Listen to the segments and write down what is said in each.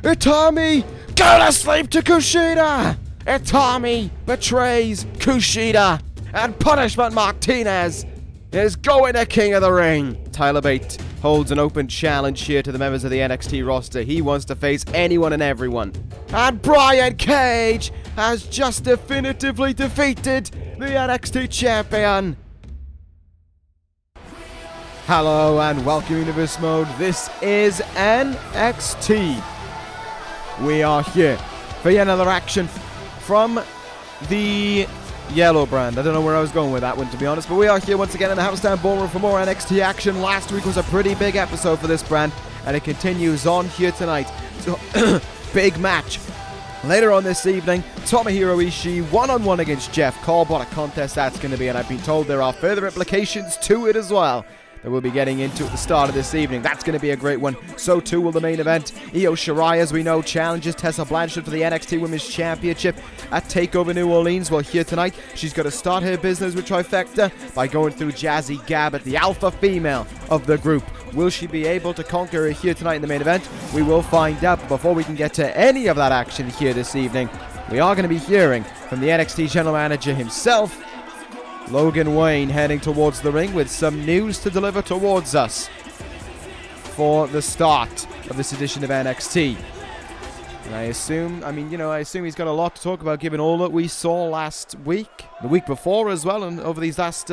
Itami, go to sleep to Kushida! Itami betrays Kushida, and Punishment Martinez is going to King of the Ring. Tyler Bate holds an open challenge here to the members of the NXT roster. He wants to face anyone and everyone. And Brian Cage has just definitively defeated the NXT champion. Hello and welcome to Universe Mode. This is NXT. We are here for yet another action from the yellow brand. I don't know where I was going with that one, to be honest, but we are here once again in the Hammerstein Ballroom for more NXT action. Last week was a pretty big episode for this brand, and it continues on here tonight. So, big match. Later on this evening, Tomohiro Ishii one-on-one against Jeff Cobb. What a contest that's going to be, and I've been told there are further implications to it as well that we'll be getting into at the start of this evening. That's going to be a great one. So too will the main event. Io Shirai, as we know, challenges Tessa Blanchard for the NXT Women's Championship at TakeOver New Orleans. Well, here tonight, she's got to start her business with Trifecta by going through Jazzy Gabert, the alpha female of the group. Will she be able to conquer her here tonight in the main event? We will find out. But before we can get to any of that action here this evening, we are going to be hearing from the NXT General Manager himself, Logan Wayne, heading towards the ring with some news to deliver towards us for the start of this edition of NXT. And I assume he's got a lot to talk about given all that we saw last week, the week before as well, and over these last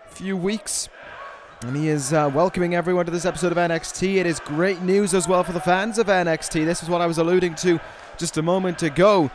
few weeks. And he is welcoming everyone to this episode of NXT. It is great news as well for the fans of NXT. This is what I was alluding to just a moment ago.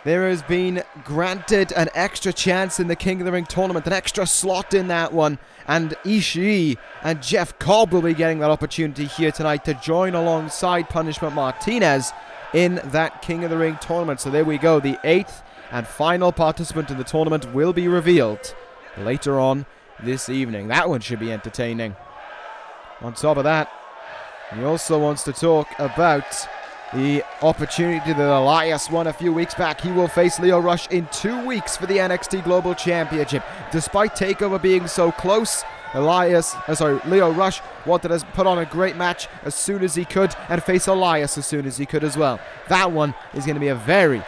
There has been granted an extra chance in the King of the Ring tournament, an extra slot in that one, and Ishii and Jeff Cobb will be getting that opportunity here tonight to join alongside Punishment Martinez in that King of the Ring tournament. So there we go, the 8th and final participant in the tournament will be revealed later on this evening. That one should be entertaining. On top of that, he also wants to talk about the opportunity that Elias won a few weeks back. He will face Lio Rush in 2 weeks for the NXT Global Championship. Despite TakeOver being so close, Lio Rush wanted to put on a great match as soon as he could and face Elias as soon as he could as well. That one is going to be a very,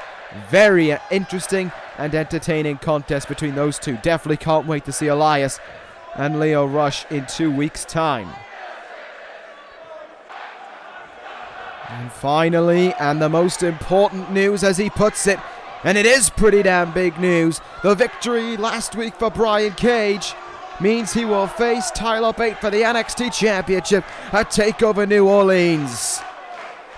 very interesting and entertaining contest between those two. Definitely can't wait to see Elias and Lio Rush in 2 weeks' time. And finally, and the most important news as he puts it, and it is pretty damn big news, the victory last week for Brian Cage means he will face Tyler Bate for the NXT Championship at TakeOver New Orleans.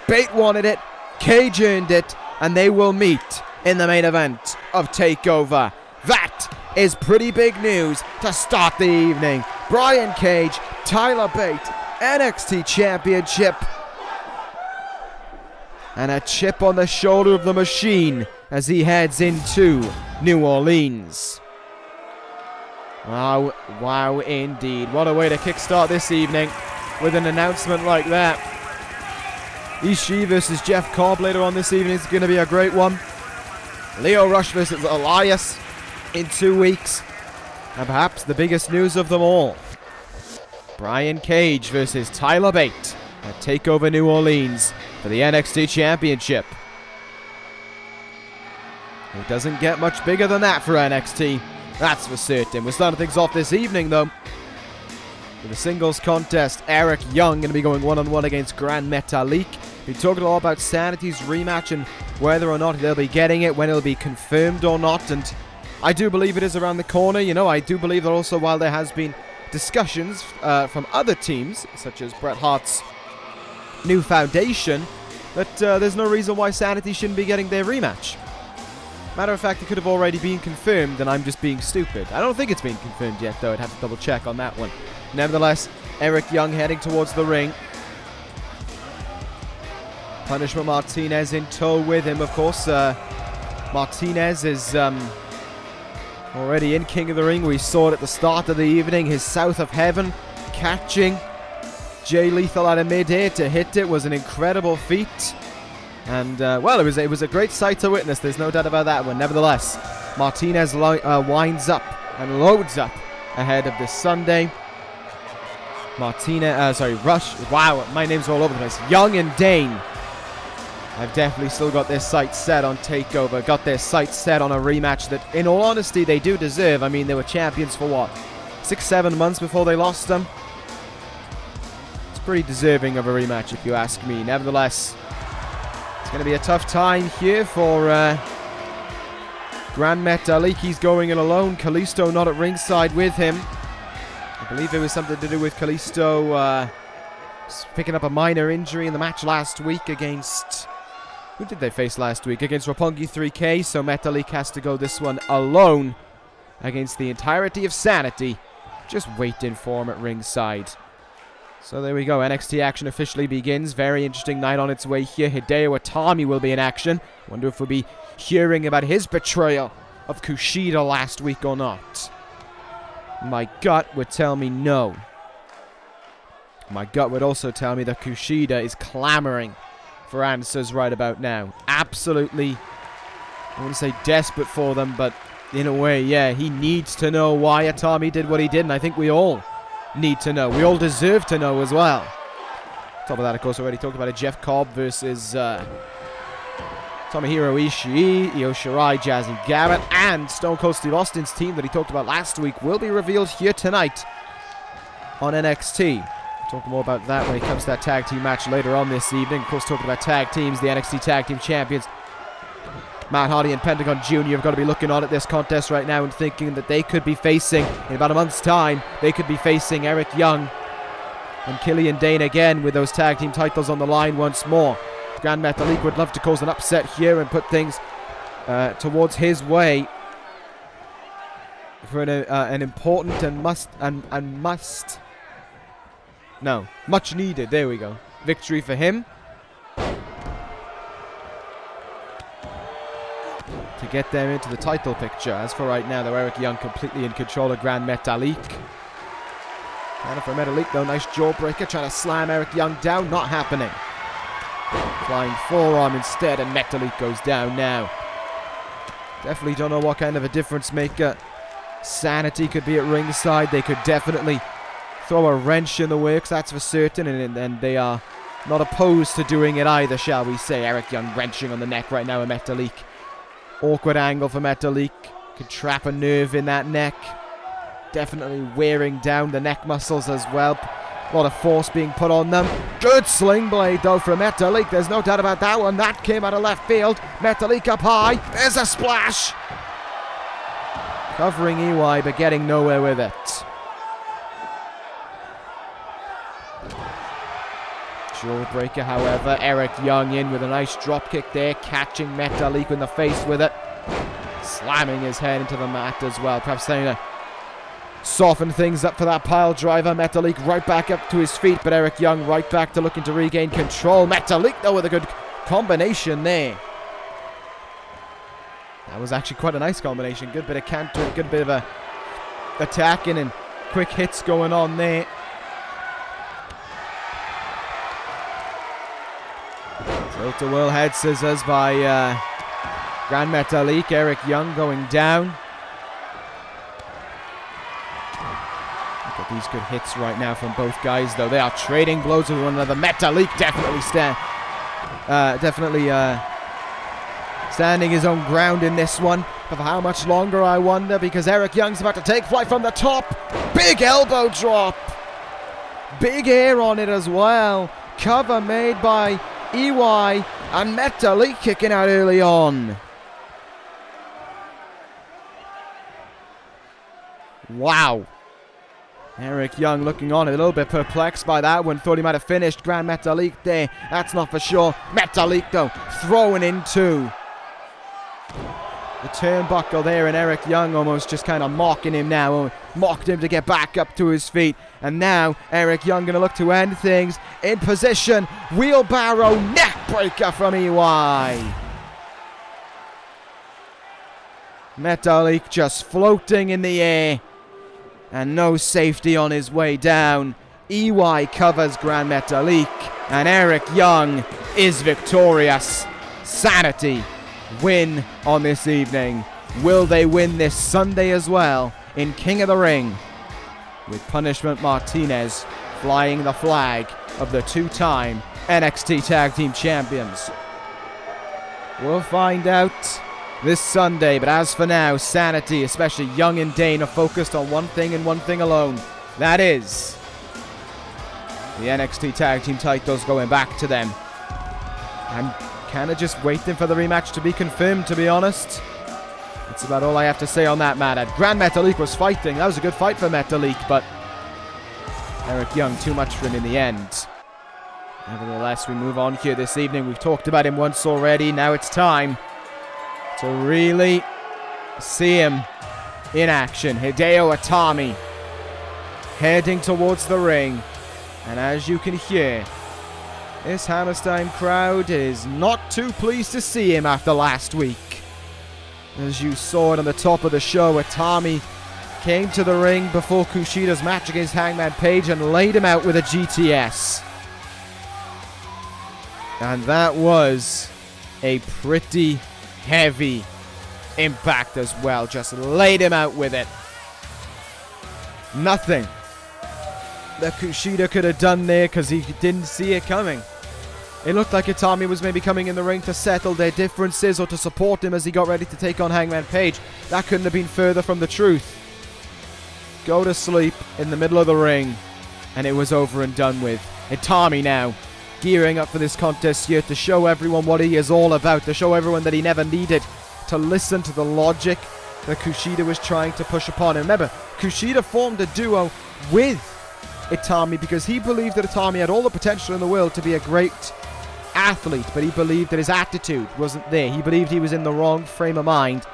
Bate wanted it, Cage earned it, and they will meet in the main event of TakeOver. That is pretty big news to start the evening. Brian Cage, Tyler Bate, NXT Championship, and a chip on the shoulder of the machine as he heads into New Orleans. Wow indeed. What a way to kickstart this evening with an announcement like that. Ishii versus Jeff Cobb later on this evening is going to be a great one. Lio Rush versus Elias in 2 weeks. And perhaps the biggest news of them all, Brian Cage versus Tyler Bate at TakeOver New Orleans for the NXT Championship. It doesn't get much bigger than that for NXT, that's for certain. We're starting things off this evening, though, with a singles contest. Eric Young going to be going one-on-one against Gran Metalik. We're talking a lot about SAnitY's rematch and whether or not they'll be getting it, when it'll be confirmed or not, and I do believe it is around the corner. I do believe that also while there has been discussions from other teams, such as Bret Hart's New Foundation, that there's no reason why SAnitY shouldn't be getting their rematch. Matter of fact, it could have already been confirmed and I'm just being stupid. I don't think it's been confirmed yet, though. I'd have to double check on that one. Nevertheless, Eric Young heading towards the ring. Punishment Martinez in tow with him, of course. Martinez is already in King of the Ring. We saw it at the start of the evening. His South of Heaven catching Jay Lethal out of mid-air to hit it was an incredible feat. And, well, it was a great sight to witness. There's no doubt about that one. Nevertheless, Martinez winds up and loads up ahead of this Sunday. Rush. Wow, my name's all over the place. Young and Dane have definitely still got their sights set on TakeOver, got their sights set on a rematch that, in all honesty, they do deserve. I mean, they were champions for what? 6-7 months before they lost them? It's pretty deserving of a rematch, if you ask me. Nevertheless, it's going to be a tough time here for Gran Metalik. He's going in alone. Kalisto not at ringside with him. I believe it was something to do with Kalisto picking up a minor injury in the match last week against... Who did they face last week? Against Roppongi 3K, so Metalik has to go this one alone against the entirety of SAnitY. Just waiting for him at ringside. So there we go. NXT action officially begins. Very interesting night on its way here. Hideo Itami will be in action. Wonder if we'll be hearing about his betrayal of Kushida last week or not. My gut would tell me no. My gut would also tell me that Kushida is clamoring for answers right about now. Absolutely, I wouldn't say desperate for them, but in a way, yeah, he needs to know why Itami did what he did, and I think we all need to know. We all deserve to know as well. Top of that, of course, already talked about it. Jeff Cobb versus Tomohiro, Ishii, Shirai, Jazzy, Gabert, and Stone Cold Steve Austin's team that he talked about last week will be revealed here tonight on NXT. Talk more about that when it comes to that tag team match later on this evening. Of course, talking about tag teams, the NXT Tag Team Champions, Matt Hardy and Pentagon Jr. have got to be looking on at this contest right now and thinking that they could be facing, in about a month's time, they could be facing Eric Young and Killian Dane again with those tag team titles on the line once more. Gran Metalik would love to cause an upset here and put things towards his way for an important and much needed, there we go, victory for him to get them into the title picture. As for right now, though, Eric Young completely in control of Gran Metalik. And for Metalik, though, nice jawbreaker, trying to slam Eric Young down, not happening. Flying forearm instead, and Metalik goes down now. Definitely don't know what kind of a difference maker SAnitY could be at ringside. They could definitely throw a wrench in the works, that's for certain, and they are not opposed to doing it either, shall we say. Eric Young wrenching on the neck right now with Metalik. Awkward angle for Metalik. Could trap a nerve in that neck. Definitely wearing down the neck muscles as well. A lot of force being put on them. Good sling blade, though, from Metalik. There's no doubt about that one. That came out of left field. Metalik up high. There's a splash. Covering EY, but getting nowhere with it. Jawbreaker, however. Eric Young in with a nice drop kick there. Catching Metalik in the face with it. Slamming his head into the mat as well. Perhaps saying to soften things up for that pile driver. Metalik right back up to his feet, but Eric Young right back to looking to regain control. Metalik, though, with a good combination there. That was actually quite a nice combination. Good bit of counter, good bit of a attacking and quick hits going on there. Tilt-a-whirl head scissors by Gran Metalik. Eric Young going down. Look at these good hits right now from both guys, though. They are trading blows with one another. Metalik definitely standing his own ground in this one. But for how much longer, I wonder, because Eric Young's about to take flight from the top. Big elbow drop. Big air on it as well. Cover made by EY, and Metalik kicking out early on. Wow. Eric Young looking on a little bit perplexed by that one. Thought he might have finished Gran Metalik there. That's not for sure. Metalik, though, throwing into the turnbuckle there, and Eric Young almost just kind of mocking him now. Mocked him to get back up to his feet. And now Eric Young going to look to end things in position. Wheelbarrow neck breaker from EY. Metalik just floating in the air. And no safety on his way down. EY covers Gran Metalik. And Eric Young is victorious. SAnitY win on this evening. Will they win this Sunday as well in King of the Ring with Punishment Martinez flying the flag of the two-time NXT Tag Team Champions. We'll find out this Sunday, but as for now, SAnitY, especially Young and Dane, are focused on one thing and one thing alone. That is the NXT Tag Team titles going back to them. I'm kind of just waiting for the rematch to be confirmed, to be honest. That's about all I have to say on that matter. Gran Metalik was fighting. That was a good fight for Metalik, but Eric Young, too much for him in the end. Nevertheless, we move on here this evening. We've talked about him once already. Now it's time to really see him in action. Hideo Itami heading towards the ring. And as you can hear, this Hammerstein crowd is not too pleased to see him after last week. As you saw it on the top of the show, Itami came to the ring before Kushida's match against Hangman Page and laid him out with a GTS. And that was a pretty heavy impact as well. Just laid him out with it. Nothing that Kushida could have done there because he didn't see it coming. It looked like Itami was maybe coming in the ring to settle their differences or to support him as he got ready to take on Hangman Page. That couldn't have been further from the truth. Go to sleep in the middle of the ring, and it was over and done with. Itami now gearing up for this contest here to show everyone what he is all about, to show everyone that he never needed to listen to the logic that Kushida was trying to push upon him. Remember, Kushida formed a duo with Itami because he believed that Itami had all the potential in the world to be a great athlete, but he believed that his attitude wasn't there. He believed he was in the wrong frame of mind,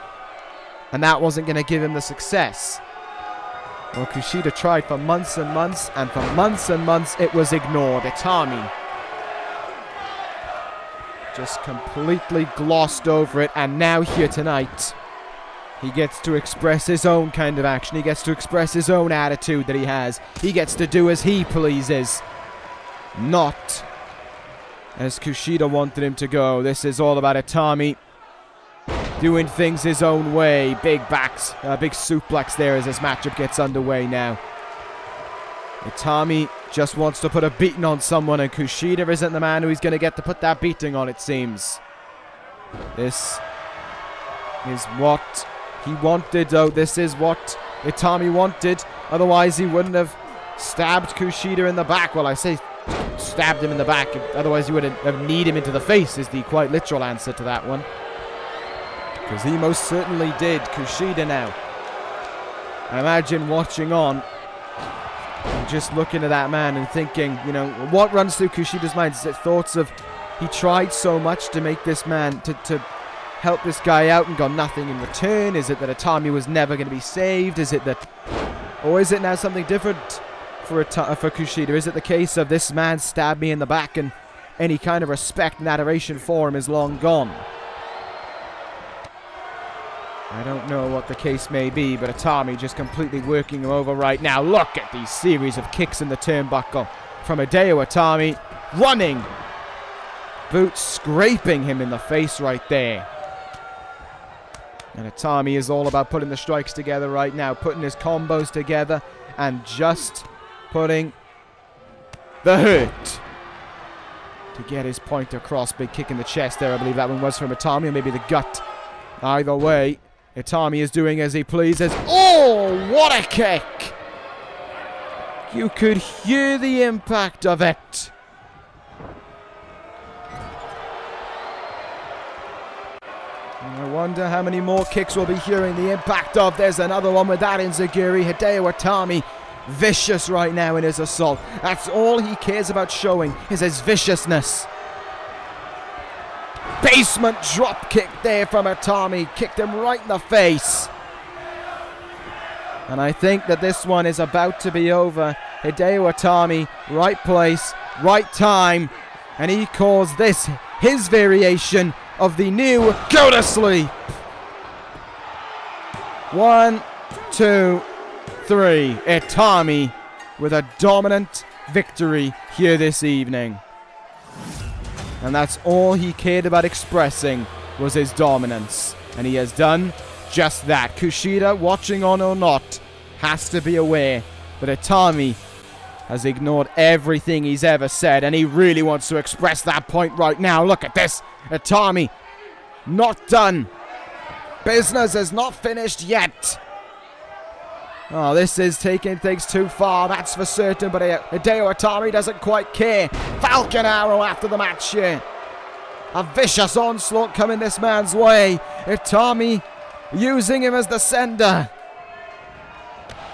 and that wasn't going to give him the success. Well, Kushida tried for months and months, and for months and months it was ignored. Itami just completely glossed over it, and now here tonight, he gets to express his own kind of action. He gets to express his own attitude that he has. He gets to do as he pleases, not as Kushida wanted him to go. This is all about Itami doing things his own way. Big suplex there as this matchup gets underway now. Itami just wants to put a beating on someone, and Kushida isn't the man who he's going to get to put that beating on, it seems. This is what he wanted, though. This is what Itami wanted. Otherwise, he wouldn't have stabbed Kushida in the back. Well, I say stabbed him in the back. Otherwise, you would have kneed him into the face, is the quite literal answer to that one. Because he most certainly did. Kushida now. I imagine watching on and just looking at that man and thinking, you know, what runs through Kushida's mind? Is it thoughts of he tried so much to make this man, to help this guy out and got nothing in return? Is it that Itami was never going to be saved? Is it that, or is it now something different for Kushida? Is it the case of this man stabbed me in the back and any kind of respect and adoration for him is long gone? I don't know what the case may be, but Itami just completely working him over right now. Look at these series of kicks in the turnbuckle from Hideo Itami. Running. Boots scraping him in the face right there. And Itami is all about putting the strikes together right now, putting his combos together, and just putting the hurt to get his point across. Big kick in the chest there. I believe that one was from Itami, or maybe the gut. Either way, Itami is doing as he pleases. Oh, what a kick! You could hear the impact of it. I wonder how many more kicks we'll be hearing the impact of. There's another one with that enziguri. Hideo Itami, vicious right now in his assault. That's all he cares about showing, is his viciousness. Basement drop kick there from Itami. Kicked him right in the face. And I think that this one is about to be over. Hideo Itami, right place, right time. And he calls this his variation of the new go to sleep. 1, 2, 3. Itami with a dominant victory here this evening. And that's all he cared about expressing, was his dominance. And he has done just that. Kushida, watching on or not, has to be aware that Itami has ignored everything he's ever said, and he really wants to express that point right now. Look at this. Itami, not done. Business is not finished yet. Oh, this is taking things too far, that's for certain, but Hideo Itami doesn't quite care. Falcon Arrow after the match here. A vicious onslaught coming this man's way. Itami using him as the sender.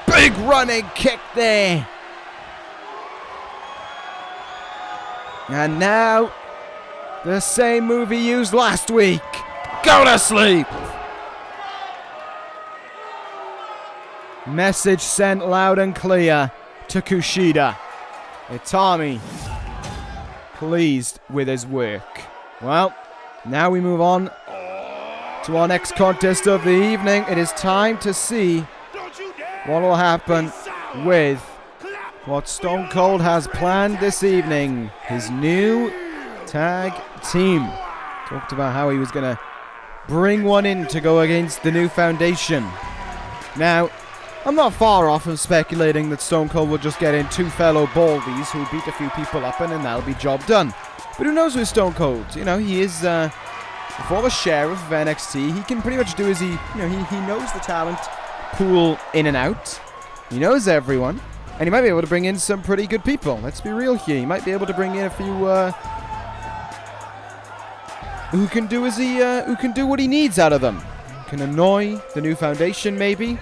Big running kick there. And now, the same move he used last week. Go to sleep. Message sent loud and clear to Kushida. Itami pleased with his work. Well, now we move on to our next contest of the evening. It is time to see what will happen with what Stone Cold has planned this evening. His new tag team. Talked about how he was going to bring one in to go against the new foundation. Now, I'm not far off from speculating that Stone Cold will just get in two fellow baldies who beat a few people up and then that'll be job done. But who knows with Stone Cold? You know, he is a former sheriff of NXT. He can pretty much do as he knows the talent pool in and out. He knows everyone. And he might be able to bring in some pretty good people. Let's be real here. He might be able to bring in a few who can do what he needs out of them. Can annoy the new foundation maybe.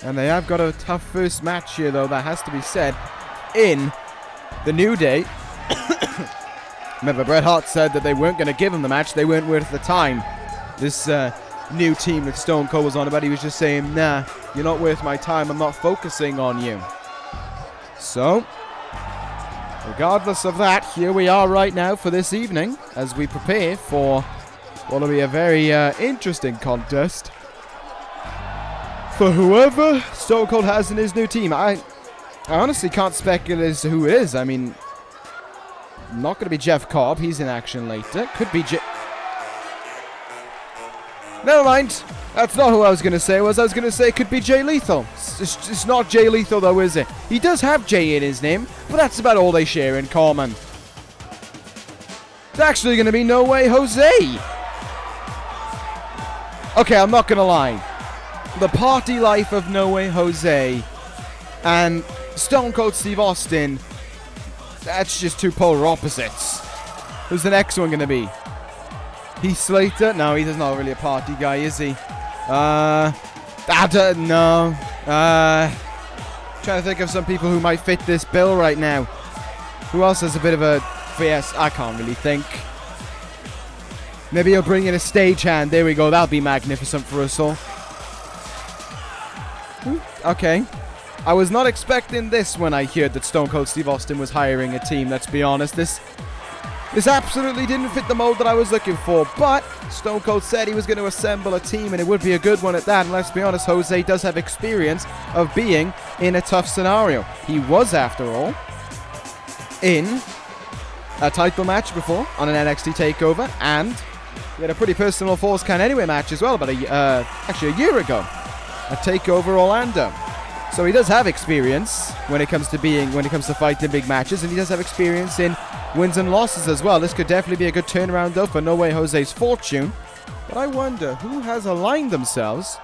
And they have got a tough first match here, though, that has to be said, in the New Day. Remember, Bret Hart said that they weren't going to give him the match. They weren't worth the time. This new team that Stone Cold was on about, he was just saying, nah, you're not worth my time. I'm not focusing on you. So, regardless of that, here we are right now for this evening as we prepare for what will be a very interesting contest. For whoever Stone Cold has in his new team. I honestly can't speculate as to who it is. I mean, not going to be Jeff Cobb. He's in action later. Could be Never mind. That's not who I was going to say. I was going to say it could be Jay Lethal. It's not Jay Lethal though, is it? He does have Jay in his name, but that's about all they share in common. It's actually going to be No Way Jose. Okay, I'm not going to lie. The party life of No Way Jose and Stone Cold Steve Austin, that's just two polar opposites. Who's the next one going to be? Heath Slater? No, he's not really a party guy, is he? I don't know. Trying to think of some people who might fit this bill right now. Who else has a bit of a fierce? I can't really think. Maybe he'll bring in a stagehand. There we go. That'll be magnificent for us all. Okay. I was not expecting this when I heard that Stone Cold Steve Austin was hiring a team, let's be honest. This absolutely didn't fit the mold that I was looking for, but Stone Cold said he was going to assemble a team, and it would be a good one at that. And let's be honest, Jose does have experience of being in a tough scenario. He was, after all, in a title match before on an NXT TakeOver, and he had a pretty personal Falls Count Anywhere match as well, about actually a year ago. A TakeOver Orlando. So he does have experience when it comes to fighting big matches, and he does have experience in wins and losses as well. This could definitely be a good turnaround though for No Way Jose's fortune. But I wonder who has aligned themselves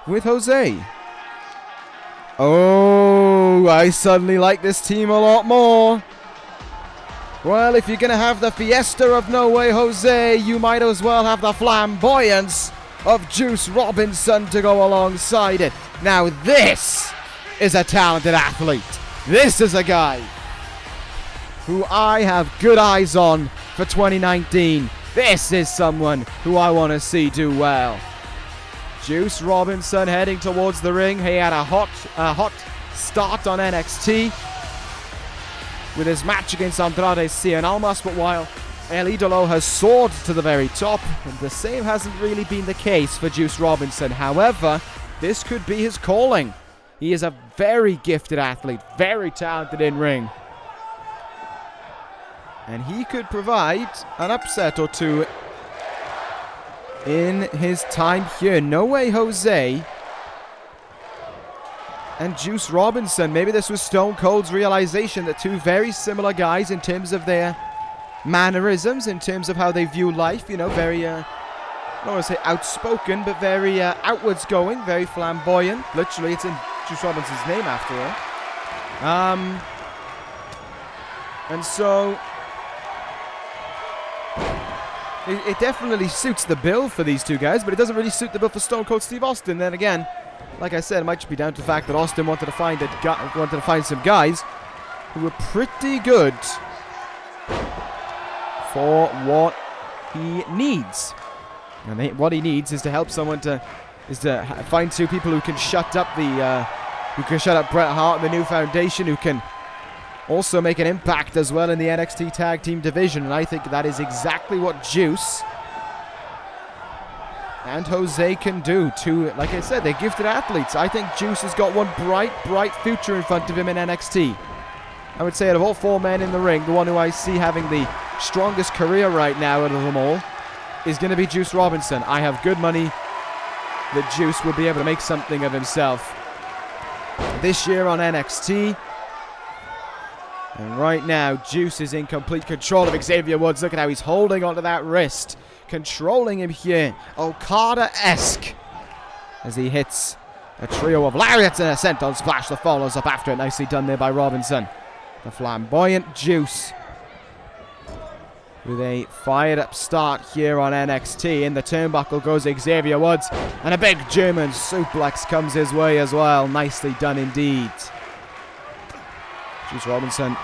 with Jose. Oh, I suddenly like this team a lot more. Well, if you're going to have the fiesta of No Way Jose, you might as well have the flamboyance of Juice Robinson to go alongside it. Now this is a talented athlete. This is a guy who I have good eyes on for 2019. This is someone who I want to see do well. Juice Robinson heading towards the ring. He had a hot start on NXT with his match against Andrade Cien Almas, but while El Idolo has soared to the very top, and the same hasn't really been the case for Juice Robinson. However, this could be his calling. He is a very gifted athlete, very talented in ring. And he could provide an upset or two in his time here. No Way Jose and Juice Robinson. Maybe this was Stone Cold's realization that two very similar guys in terms of their mannerisms, in terms of how they view life, you know, very, I don't want to say outspoken, but very outwards going, very flamboyant. Literally, it's in Juice Robinson's name after all. And so it definitely suits the bill for these two guys, but it doesn't really suit the bill for Stone Cold Steve Austin. Then again, like I said, it might just be down to the fact that Austin wanted to find some guys who were pretty good for what he needs. And what he needs is to help someone to find two people who can shut up Bret Hart and the New Foundation, who can also make an impact as well in the NXT Tag Team division. And I think that is exactly what Juice and Jose can do. Two, like I said, they're gifted athletes. I think Juice has got one bright future in front of him in NXT. I would say out of all four men in the ring, the one who I see having the strongest career right now out of them all is going to be Juice Robinson. I have good money that Juice will be able to make something of himself this year on NXT. And right now, Juice is in complete control of Xavier Woods. Look at how he's holding onto that wrist, controlling him here, Okada-esque, as he hits a trio of lariats and a senton splash that follows up after it. Nicely done there by Robinson. The flamboyant Juice with a fired up start here on NXT. In the turnbuckle goes Xavier Woods, and a big German suplex comes his way as well. Nicely done indeed. Juice Robinson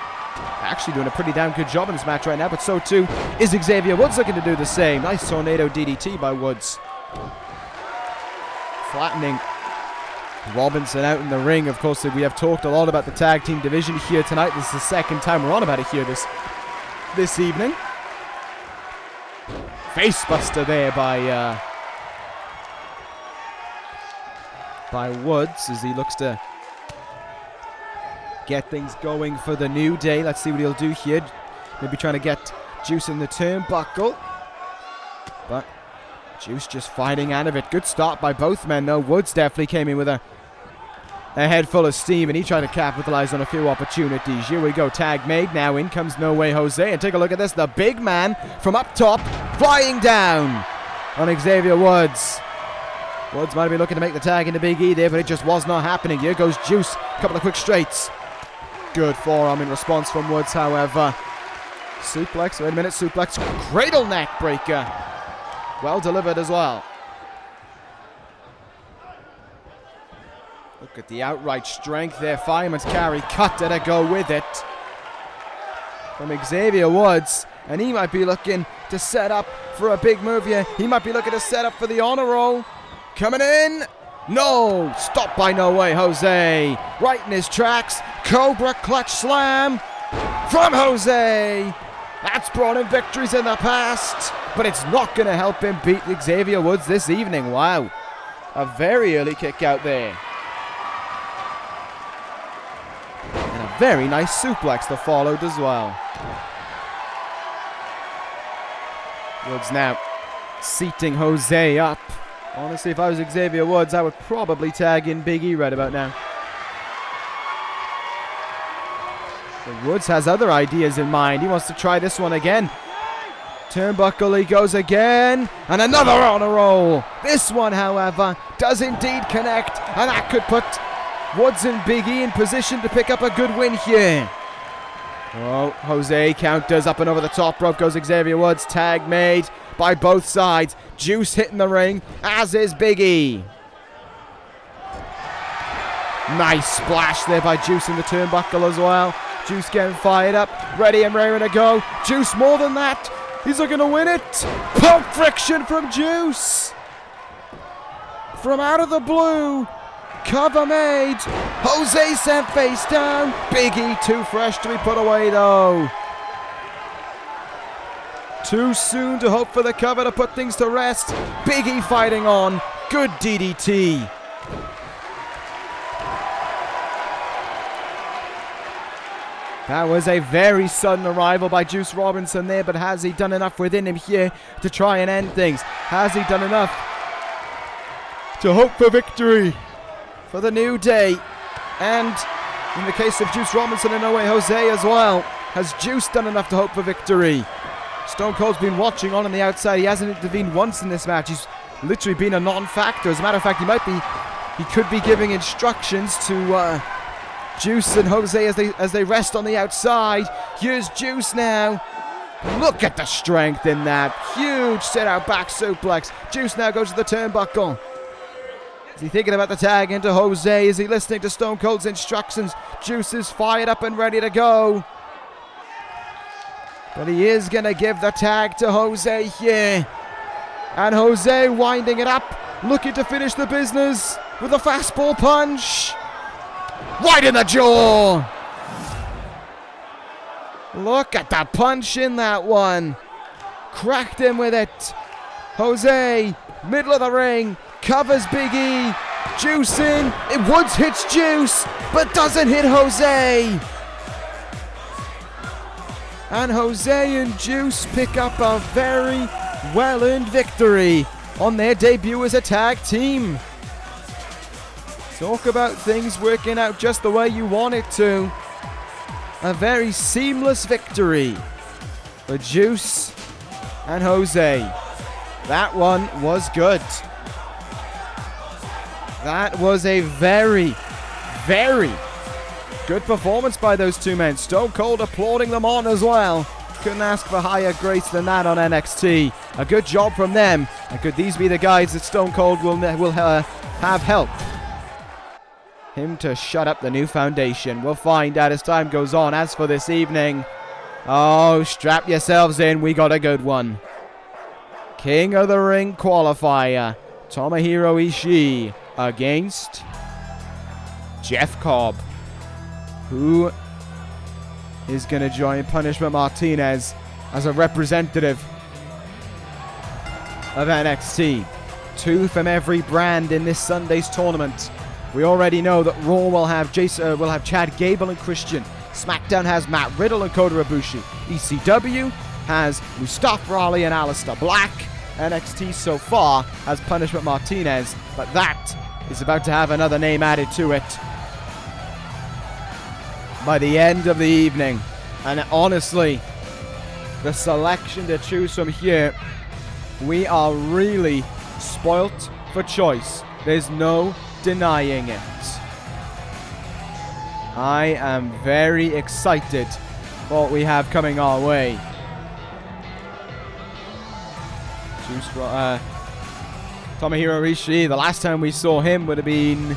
actually doing a pretty damn good job in this match right now, but so too is Xavier Woods looking to do the same. Nice tornado DDT by Woods. Flattening Robinson out in the ring. Of course, we have talked a lot about the tag team division here tonight. This is the second time we're on about it here this evening. Facebuster there by Woods as he looks to get things going for the New Day. Let's see what he'll do here. Maybe trying to get Juice in the turnbuckle. But Juice just fighting out of it. Good start by both men though. Woods definitely came in with a head full of steam, and he tried to capitalize on a few opportunities. Here we go, tag made. Now in comes No Way Jose, and take a look at this. The big man from up top flying down on Xavier Woods. Woods might be looking to make the tag into Big E there, but it just was not happening. Here goes Juice. A couple of quick straights. Good forearm in response from Woods, however. Suplex, wait a minute, suplex. Cradle neck breaker. Well delivered as well. Look at the outright strength there. Fireman's carry, cut to go with it from Xavier Woods. And he might be looking to set up for a big move here. He might be looking to set up for the honor roll. Coming in. No! Stopped by No Way Jose. Right in his tracks. Cobra clutch slam from Jose. That's brought him victories in the past, but it's not going to help him beat Xavier Woods this evening. Wow. A very early kick out there. And a very nice suplex that followed as well. Woods now seating Jose up. Honestly, if I was Xavier Woods, I would probably tag in Big E right about now. But Woods has other ideas in mind. He wants to try this one again. Turnbuckle, he goes again. And another on a roll. This one, however, does indeed connect. And that could put Woods and Big E in position to pick up a good win here. Oh, Jose counters up and over the top rope goes Xavier Woods. Tag made by both sides. Juice hitting the ring, as is Big E. Nice splash there by Juice in the turnbuckle as well. Juice getting fired up, ready and raring to go. Juice more than that. He's looking to win it. Pump friction from Juice. From out of the blue. Cover made. Jose sent face down. Big E too fresh to be put away though. Too soon to hope for the cover to put things to rest. Big E fighting on. Good DDT. That was a very sudden arrival by Juice Robinson there, but has he done enough within him here to try and end things? Has he done enough to hope for victory for the New Day? And in the case of Juice Robinson and No Way Jose as well, has Juice done enough to hope for victory? Stone Cold's been watching on the outside. He hasn't intervened once in this match. He's literally been a non-factor. As a matter of fact, he could be giving instructions to Juice and Jose as they rest on the outside. Here's Juice now. Look at the strength in that. Huge sit-out back suplex. Juice now goes to the turnbuckle. Is he thinking about the tag into Jose? Is he listening to Stone Cold's instructions? Juice is fired up and ready to go. But he is going to give the tag to Jose here. And Jose winding it up, looking to finish the business with a fastball punch. Right in the jaw. Look at the punch in that one. Cracked him with it. Jose, middle of the ring, covers Big E. Juice in. Woods hits Juice, but doesn't hit Jose. And Jose and Juice pick up a very well-earned victory on their debut as a tag team. Talk about things working out just the way you want it to. A very seamless victory for Juice and Jose. That one was good. That was a very, very good performance by those two men. Stone Cold applauding them on as well. Couldn't ask for higher grace than that on NXT. A good job from them. And could these be the guys that Stone Cold will have helped him to shut up the new foundation? We'll find out as time goes on. As for this evening, oh, strap yourselves in. We got a good one. King of the Ring qualifier. Tomohiro Ishii against Jeff Cobb, who is going to join Punishment Martinez as a representative of NXT. Two from every brand in this Sunday's tournament. We already know that Raw will have Chad Gable and Christian. SmackDown has Matt Riddle and Kota Ibushi. ECW has Mustafa Ali and Aleister Black. NXT so far has Punishment Martinez, but that is about to have another name added to it by the end of the evening. And honestly, the selection to choose from here, we are really spoilt for choice. There's no denying it. I am very excited for what we have coming our way. Tomohiro Ishii, the last time we saw him would have been...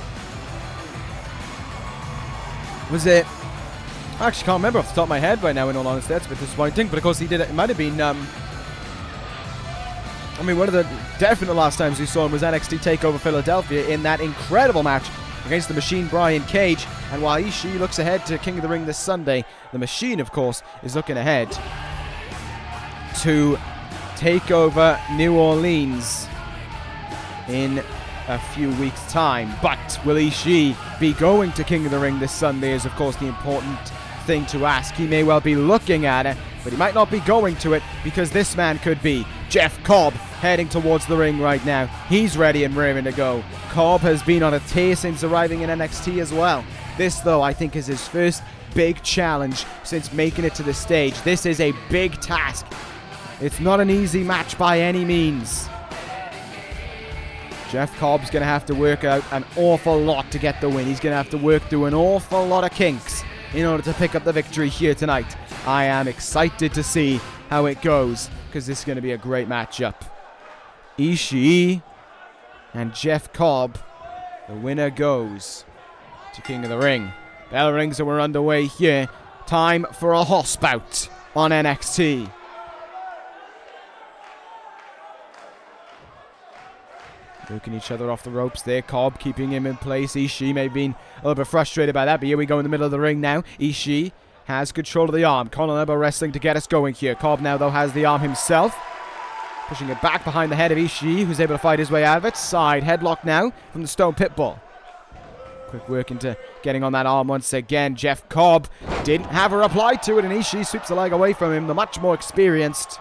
Was it... I actually can't remember off the top of my head right now, in all honesty. That's a bit disappointing, but of course he did it. It might have been... I mean, one of the definite last times we saw him was NXT TakeOver Philadelphia in that incredible match against the Machine Brian Cage. And while Ishii looks ahead to King of the Ring this Sunday, the Machine, of course, is looking ahead to take over New Orleans in a few weeks' time. But will Ishii be going to King of the Ring this Sunday is, of course, the important thing to ask. He may well be looking at it, but he might not be going to it, because this man could be Jeff Cobb heading towards the ring right now. He's ready and raring to go. Cobb has been on a tear since arriving in NXT as well. This, though, I think is his first big challenge since making it to the stage. This is a big task. It's not an easy match by any means. Jeff Cobb's going to have to work out an awful lot to get the win. He's going to have to work through an awful lot of kinks in order to pick up the victory here tonight. I am excited to see how it goes, because this is going to be a great matchup. Ishii and Jeff Cobb. The winner goes to King of the Ring. Bell rings and we're underway here. Time for a horse bout on NXT. Working each other off the ropes there. Cobb keeping him in place. Ishii may have been a little bit frustrated by that, but here we go in the middle of the ring now. Ishii has control of the arm. Colin Elbow wrestling to get us going here. Cobb now, though, has the arm himself. Pushing it back behind the head of Ishii, who's able to fight his way out of it. Side headlock now from the Stone Pitbull. Quick work into getting on that arm once again. Jeff Cobb didn't have a reply to it, and Ishii sweeps the leg away from him. The much more experienced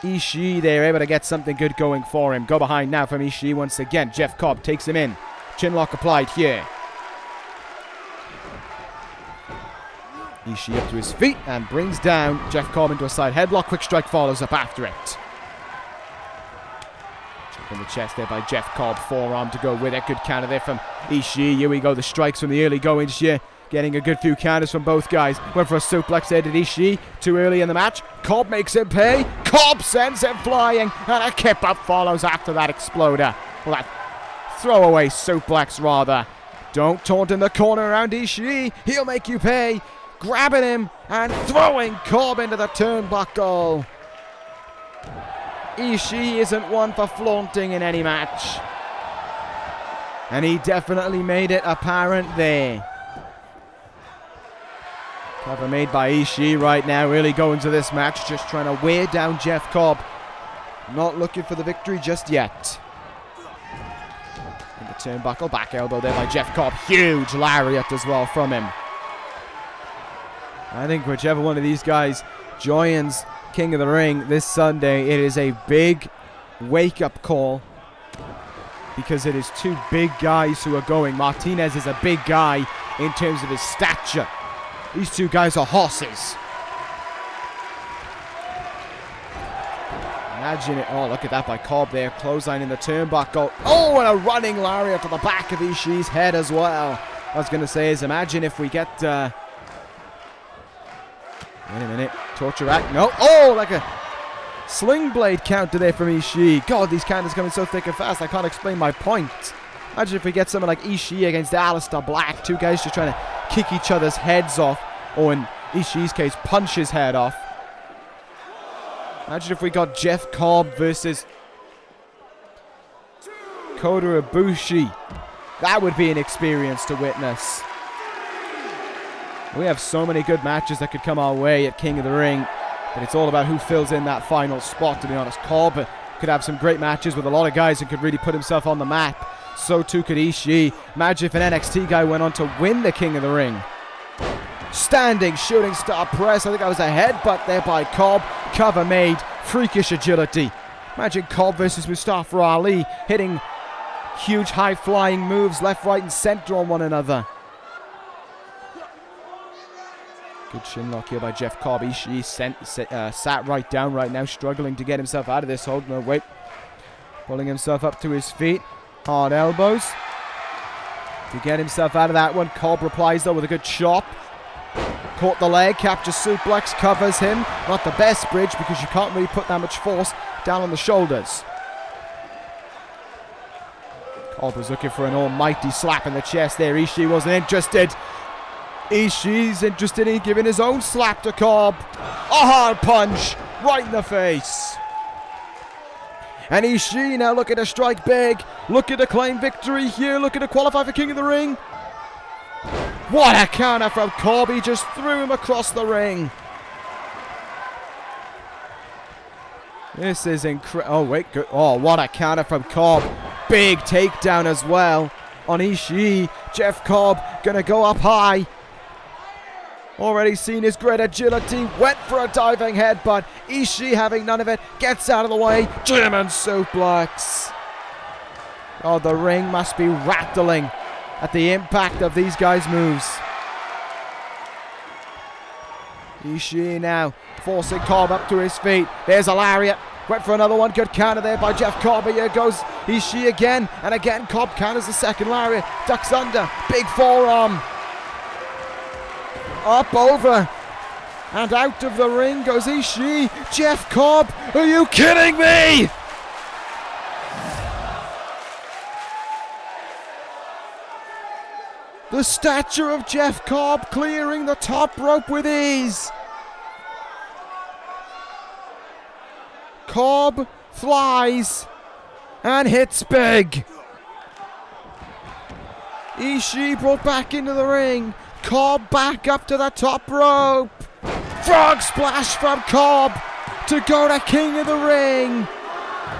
Ishii there, able to get something good going for him. Go behind now from Ishii once again. Jeff Cobb takes him in. Chinlock applied here. Ishii up to his feet and brings down Jeff Cobb into a side headlock. Quick strike follows up after it. Chop in the chest there by Jeff Cobb. Forearm to go with it. Good counter there from Ishii. Here we go. The strikes from the early goings here. Getting a good few counters from both guys. Went for a suplex there, did Ishii. Too early in the match. Cobb makes him pay. Cobb sends him flying. And a kip up follows after that exploder. Well, that throwaway suplex rather. Don't taunt in the corner around Ishii. He'll make you pay. Grabbing him and throwing Cobb into the turnbuckle. Ishii isn't one for flaunting in any match. And he definitely made it apparent there. Cover made by Ishii right now, really going to this match, just trying to wear down Jeff Cobb. Not looking for the victory just yet. In the turnbuckle, back elbow there by Jeff Cobb. Huge lariat as well from him. I think whichever one of these guys joins King of the Ring this Sunday, it is a big wake-up call because it is two big guys who are going. Martinez is a big guy in terms of his stature. These two guys are horses. Imagine it. Oh, look at that by Cobb there. Clothesline in the turnbuckle. Oh, and a running lariat to the back of Ishii's head as well. I was going to say is imagine if we get... Wait a minute. Torture rack. No. Oh, like a sling blade counter there from Ishii. God, these counters coming so thick and fast. I can't explain my point. Imagine if we get someone like Ishii against Aleister Black. Two guys just trying to kick each other's heads off. Or in Ishii's case, punch his head off. Imagine if we got Jeff Cobb versus Kota Ibushi. That would be an experience to witness. We have so many good matches that could come our way at King of the Ring, but it's all about who fills in that final spot, to be honest. Cobb could have some great matches with a lot of guys who could really put himself on the map. So too could Ishii. Imagine if an NXT guy went on to win the King of the Ring. Standing shooting star press. I think that was a headbutt there by Cobb. Cover made. Freakish agility. Imagine Cobb versus Mustafa Ali hitting huge high-flying moves left, right, and center on one another. Good shin lock here by Jeff Cobb. Ishii sat right down right now, struggling to get himself out of this hold. No, wait. Pulling himself up to his feet. Hard elbows. To get himself out of that one. Cobb replies though with a good chop. Caught the leg, captures suplex, covers him. Not the best bridge because you can't really put that much force down on the shoulders. Cobb was looking for an almighty slap in the chest there. Ishii wasn't interested. Ishii's interested in giving his own slap to Cobb. A hard punch right in the face. And Ishii now looking to strike big. Looking to claim victory here. Looking to qualify for King of the Ring. What a counter from Cobb. He just threw him across the ring. This is incredible. Oh, wait. Good. Oh, what a counter from Cobb. Big takedown as well on Ishii. Jeff Cobb going to go up high. Already seen his great agility. Went for a diving headbutt. Ishii having none of it. Gets out of the way. German suplex. Oh, the ring must be rattling at the impact of these guys' moves. Ishii now forcing Cobb up to his feet. There's a lariat. Went for another one. Good counter there by Jeff Cobb. But here goes Ishii again. And again, Cobb counters the second lariat. Ducks under. Big forearm. Up, over, and out of the ring goes Ishii. Jeff Cobb, are you kidding me? The stature of Jeff Cobb clearing the top rope with ease. Cobb flies and hits big. Ishii brought back into the ring. Cobb back up to the top rope. Frog splash from Cobb to go to King of the Ring.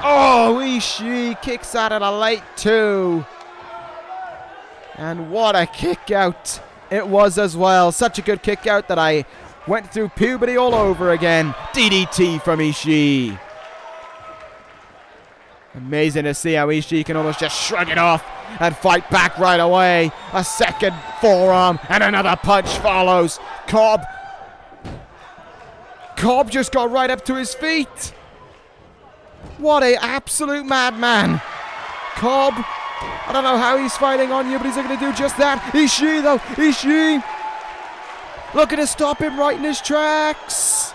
Oh, Ishii kicks out at a late 2. And what a kick out it was as well. Such a good kick out that I went through puberty all over again. DDT from Ishii. Amazing to see how Ishii can almost just shrug it off and fight back right away. A second forearm and another punch follows. Cobb Cobb just got right up to his feet. What a absolute madman. Cobb, I don't know how he's fighting on you, but he's going to do just that. Ishii, though. Ishii. Looking to stop him right in his tracks.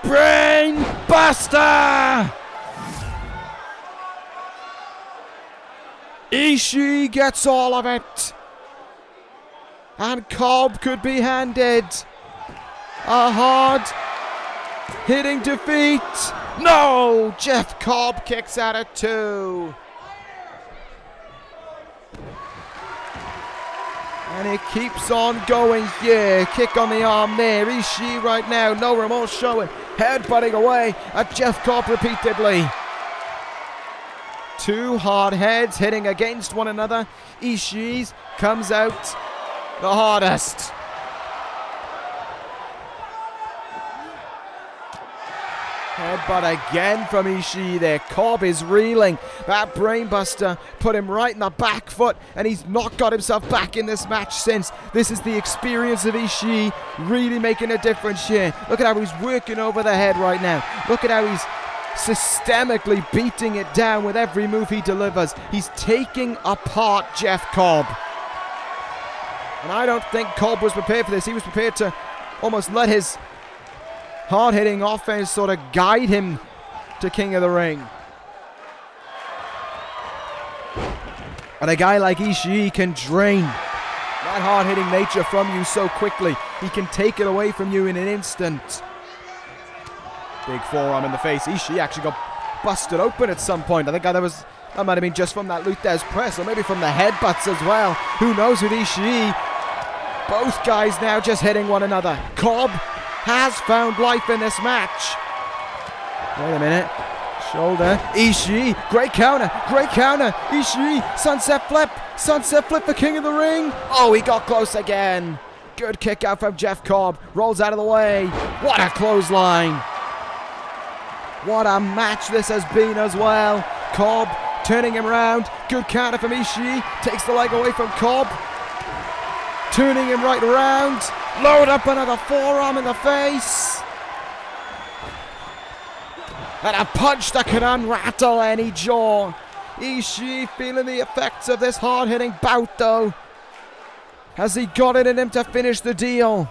Brain buster. Ishii gets all of it. And Cobb could be handed a hard hitting defeat. No! Jeff Cobb kicks out at 2. And it keeps on going here. Kick on the arm there. Ishii right now. No remorse showing. Headbutting away at Jeff Cobb repeatedly. 2 hard heads hitting against one another. Ishii's comes out the hardest. Headbutt again from Ishii there. Cobb is reeling. That brainbuster put him right in the back foot, and he's not got himself back in this match since. This is the experience of Ishii really making a difference here. Look at how he's working over the head right now. Look at how he's systemically beating it down with every move he delivers. He's taking apart Jeff Cobb. And I don't think Cobb was prepared for this. He was prepared to almost let his hard-hitting offense sort of guide him to King of the Ring. But a guy like Ishii can drain that hard-hitting nature from you so quickly. He can take it away from you in an instant. Big forearm in the face. Ishii actually got busted open at some point. I think that might have been just from that Luthez press, or maybe from the headbutts as well. Who knows with Ishii? Both guys now just hitting one another. Cobb has found life in this match. Wait a minute. Shoulder. Ishii. Great counter. Great counter. Ishii. Sunset flip. Sunset flip for King of the Ring. Oh, he got close again. Good kick out from Jeff Cobb. Rolls out of the way. What a clothesline. What a match this has been as well. Cobb turning him around. Good counter from Ishii. Takes the leg away from Cobb. Turning him right around. Load up another forearm in the face. And a punch that can unrattle any jaw. Ishii feeling the effects of this hard-hitting bout though. Has he got it in him to finish the deal?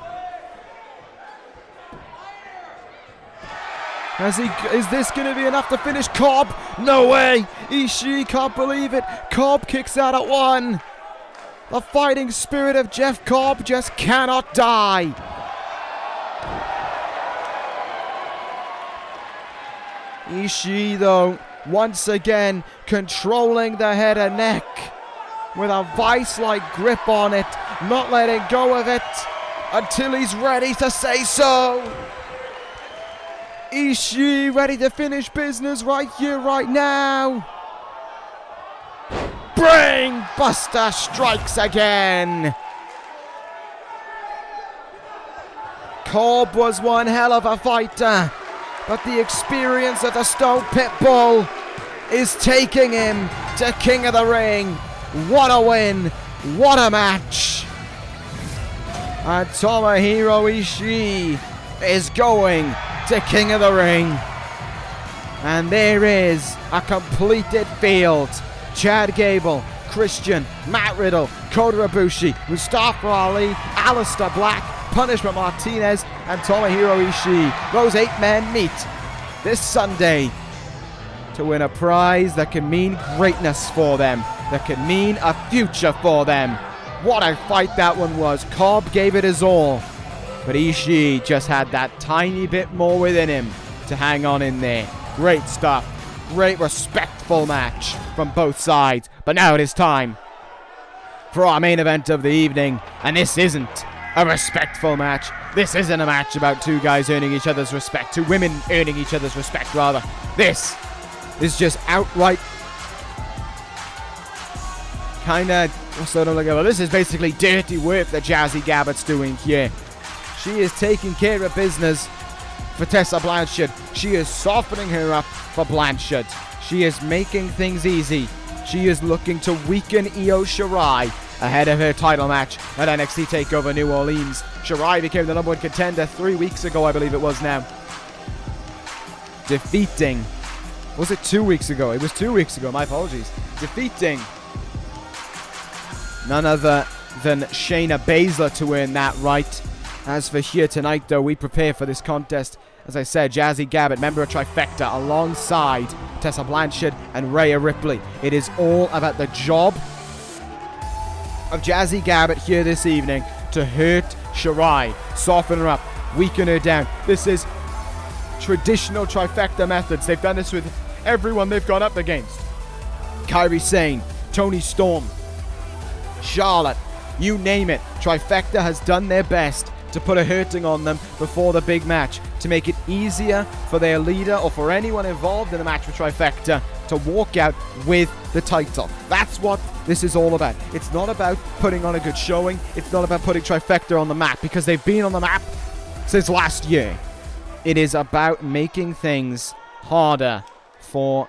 Is this going to be enough to finish Cobb? No way! Ishii can't believe it. Cobb kicks out at 1. The fighting spirit of Jeff Cobb just cannot die. Ishii, though, once again controlling the head and neck with a vice-like grip on it, not letting go of it until he's ready to say so. Ishii ready to finish business right here, right now. Brain Buster strikes again. Cobb was one hell of a fighter, but the experience of the Stone Pit Bull is taking him to King of the Ring. What a win. What a match. And Tomohiro Ishii is going to King of the Ring. And there is a completed field. Chad Gable, Christian, Matt Riddle, Kota Ibushi, Mustafa Ali, Aleister Black, Punishment Martinez, and Tomohiro Ishii. Those 8 men meet this Sunday to win a prize that can mean greatness for them, that can mean a future for them. What a fight that one was. Cobb gave it his all, but Ishii just had that tiny bit more within him to hang on in there. Great stuff. Great respectful match from both sides. But now it is time for our main event of the evening. And this isn't a respectful match. This isn't a match about 2 guys earning each other's respect. 2 women earning each other's respect, rather. This is just outright this is basically dirty work that Jazzy Gabert's doing here. She is taking care of business for Tessa Blanchard. She is softening her up for Blanchard. She is making things easy. She is looking to weaken Io Shirai ahead of her title match at NXT TakeOver New Orleans. Shirai became the #1 contender 3 weeks ago, I believe it was now. defeating... Was it 2 weeks ago? It was 2 weeks ago, my apologies. Defeating none other than Shayna Baszler to earn that right. As for here tonight, though, we prepare for this contest. As I said, Jazzy Gabert, member of Trifecta, alongside Tessa Blanchard and Rhea Ripley. It is all about the job of Jazzy Gabert here this evening to hurt Shirai, soften her up, weaken her down. This is traditional Trifecta methods. They've done this with everyone they've gone up against. Kairi Sane, Toni Storm, Charlotte, you name it. Trifecta has done their best to put a hurting on them before the big match, to make it easier for their leader or for anyone involved in a match with Trifecta to walk out with the title. That's what this is all about. It's not about putting on a good showing. It's not about putting Trifecta on the map, because they've been on the map since last year. It is about making things harder for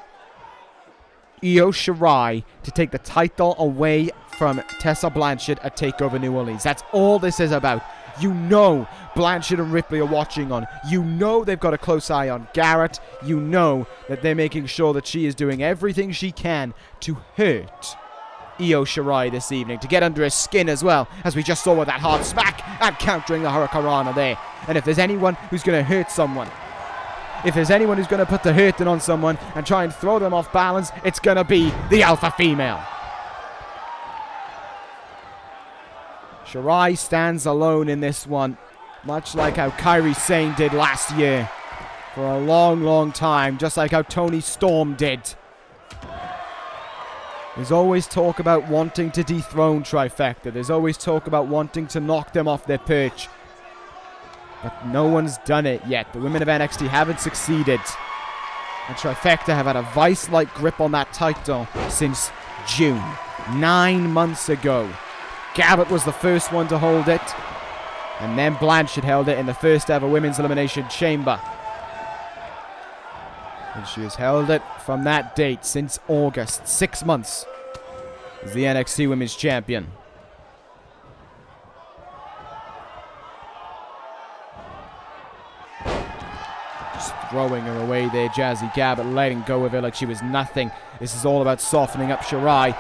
Io Shirai to take the title away from Tessa Blanchard at TakeOver New Orleans. That's all this is about. You know Blanchard and Ripley are watching on. You know they've got a close eye on Garrett. You know that they're making sure that she is doing everything she can to hurt Io Shirai this evening, to get under her skin as well, as we just saw with that hard smack and countering the Hurricanrana there. And if there's anyone who's going to hurt someone, if there's anyone who's going to put the hurting on someone and try and throw them off balance, it's going to be the alpha female. Shirai stands alone in this one, much like how Kairi Sane did last year for a long, long time, just like how Toni Storm did. There's always talk about wanting to dethrone Trifecta. There's always talk about wanting to knock them off their perch. But no one's done it yet. The women of NXT haven't succeeded. And Trifecta have had a vice-like grip on that title since June, 9 months ago. Gabert was the first one to hold it, and then Blanchard held it in the first ever Women's Elimination Chamber. And she has held it from that date since August, 6 months, as the NXT Women's Champion. Just throwing her away there, Jazzy Gabert, letting go of her like she was nothing. This is all about softening up Shirai.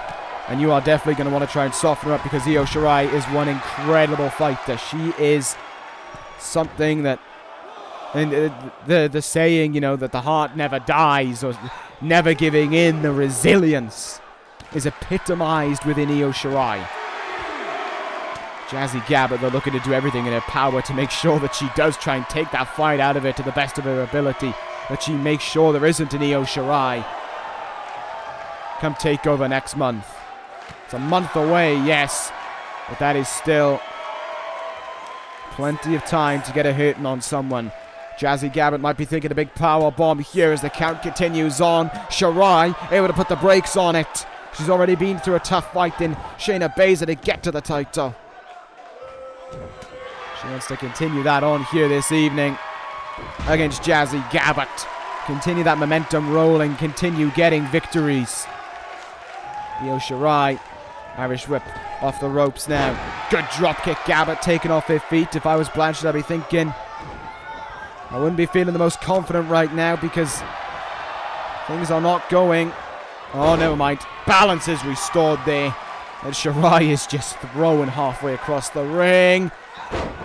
And you are definitely going to want to try and soften her up, because Io Shirai is one incredible fighter. She is something that, and the saying, you know, that the heart never dies or never giving in, the resilience is epitomized within Io Shirai. Jazzy Gabert, they're looking to do everything in her power to make sure that she does try and take that fight out of it to the best of her ability, that she makes sure there isn't an Io Shirai come TakeOver next month. It's a month away, yes, but that is still plenty of time to get a hurting on someone. Jazzy Gabert might be thinking a big power bomb here as the count continues on. Shirai able to put the brakes on it. She's already been through a tough fight in Shayna Baszler to get to the title. She wants to continue that on here this evening against Jazzy Gabert. Continue that momentum rolling, continue getting victories. Io Shirai, Irish whip off the ropes now. Good drop kick, Gabert taken off her feet. If I was Blanchard, I'd be thinking, I wouldn't be feeling the most confident right now, because things are not going. Oh, never mind. Balance is restored there. And Shirai is just throwing halfway across the ring.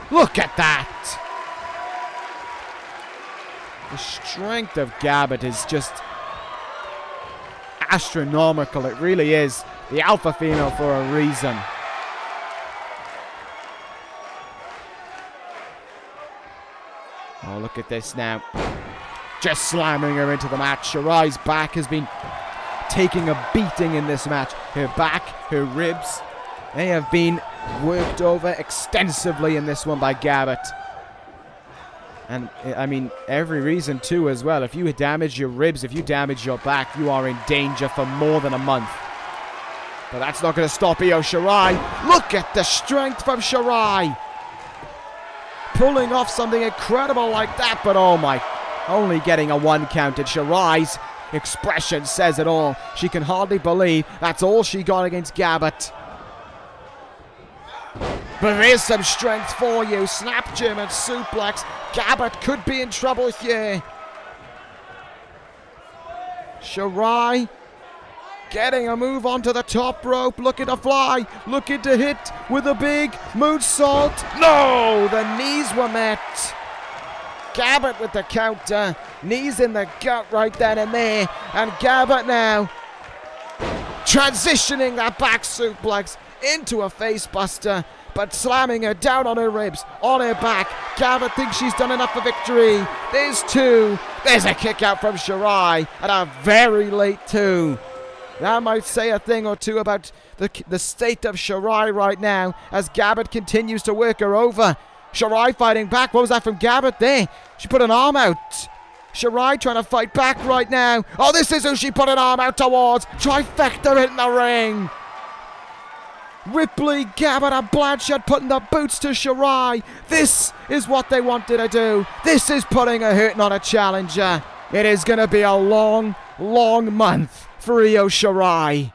Look at that. The strength of Gabert is just astronomical. It really is. The alpha female for a reason. Oh, look at this now. Just slamming her into the match. Shirai's back has been taking a beating in this match. Her back, her ribs, they have been worked over extensively in this one by Gabert. And, I mean, every reason too as well. If you damage your ribs, if you damage your back, you are in danger for more than a month. But that's not going to stop Io Shirai. Look at the strength from Shirai. Pulling off something incredible like that, but oh my, only getting a one count. And Shirai's expression says it all. She can hardly believe that's all she got against Gabert. But there is some strength for you. Snap German suplex. Gabert could be in trouble here. Shirai getting a move onto the top rope, looking to fly, looking to hit with a big moonsault. No, the knees were met. Gabert with the counter, knees in the gut right then and there, and Gabert now transitioning that back suplex into a facebuster, but slamming her down on her ribs, on her back. Gabert thinks she's done enough for victory. There's two. There's a kick out from Shirai, and a very late two. That might say a thing or two about the state of Shirai right now as Gabert continues to work her over. Shirai fighting back. What was that from Gabert there? She put an arm out. Shirai trying to fight back right now. Oh, this is who she put an arm out towards. Trifecta in the ring. Ripley, Gabert and Blanchard putting the boots to Shirai. This is what they wanted to do. This is putting a hurting on a challenger. It is going to be a long, long month for Io Shirai.